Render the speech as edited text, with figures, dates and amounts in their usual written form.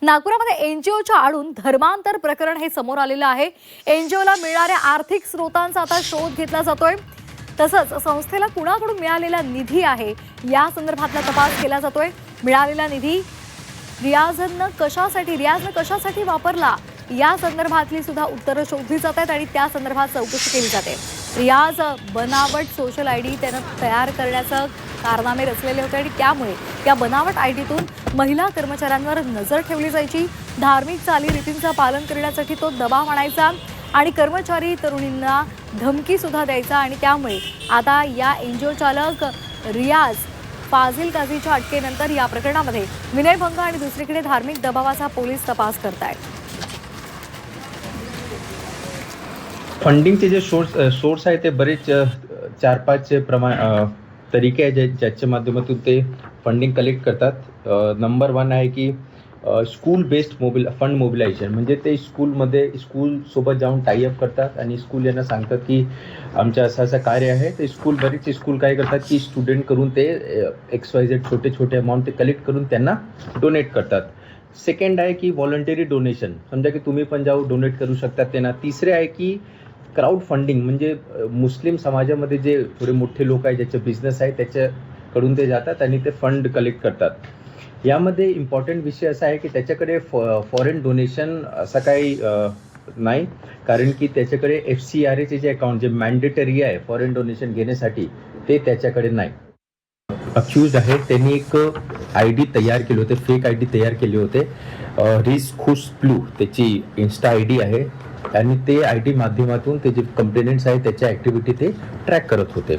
नागपुरामध्ये एनजीओच्या आडून धर्मांतर प्रकरण हे समोर आलेलं आहे। एनजीओला मिळणाऱ्या आर्थिक स्रोतांचा आता शोध घेतला जातोय। तसंच संस्थेला कुणाकडून मिळालेला निधी आहे या संदर्भातला तपास केला जातोय। मिळालेला निधी रियाजनं कशासाठी वापरला या संदर्भातली सुद्धा उत्तरं शोधली जात आहेत आणि त्या संदर्भात चौकशी केली जाते। रियाज बनावट सोशल आयडी त्यानं तयार करण्याचं कारनामे रचलेले होते आणि त्यामुळे या बनावट आयडीतून महिला कर्मचाऱ्यांवर नजर ठेवली जायची। धार्मिक चालीरीतींचं पालन करण्यासाठी तो दबाव आणायचा आणि कर्मचारी तरुणींना धमकी सुद्धा द्यायचा आणि त्यामुळे आता या एनजीओ चालक रियाज फाजिल काझीच्या अटकेनंतर या प्रकरणामध्ये विनयभंग आणि दुसरीकडे धार्मिक दबावाचा पोलीस तपास करतायत। फंडिंगचे जे सोर्स आहे ते बरेच 4-5 तरीके आहेत ज्याच्या माध्यमातून ते फंडिंग कलेक्ट करतात। नंबर 1 आहे की स्कूल बेस्ड फंड मोबिलायझेशन, म्हणजे ते स्कूल सोबत जाऊन टाईअप करतात आणि स्कूल यांना सांगतात की आमचं असं कार्य आहे। ते बरेचसे स्कूल काय करतात की स्टुडंट करून ते XYZ छोटे अमाऊंट ते कलेक्ट करून त्यांना डोनेट करतात। सेकंड आहे की व्हॉलंटरी डोनेशन, समजा की तुम्ही पण जाऊ डोनेट करू शकतात त्यांना। तिसरे आहे की क्राऊड फंडिंग, म्हणजे मुस्लिम समाजामध्ये जे थोडे मोठे लोक आहेत ज्याचे बिझनेस आहे त्याच्याकडून ते जातात आणि ते फंड कलेक्ट करतात। यामध्ये इम्पॉर्टंट विषय असा आहे की त्याच्याकडे फॉरेन डोनेशन असं काही नाही, कारण की त्याच्याकडे FCRAचे जे अकाउंट जे मॅन्डेटरी आहे फॉरेन डोनेशन घेण्यासाठी ते त्याच्याकडे नाही। अक्यूज आहे त्यांनी एक आयडी तयार केले होते, फेक आयडी तयार केले होते। रिस खुश ब्लू त्याची इन्स्टा आयडी आहे आणि ते आयडी माध्यमातून ते जे कंप्लेनेंट्स आहेत त्याच्या ॲक्टिव्हिटी ते ट्रॅक करत होते।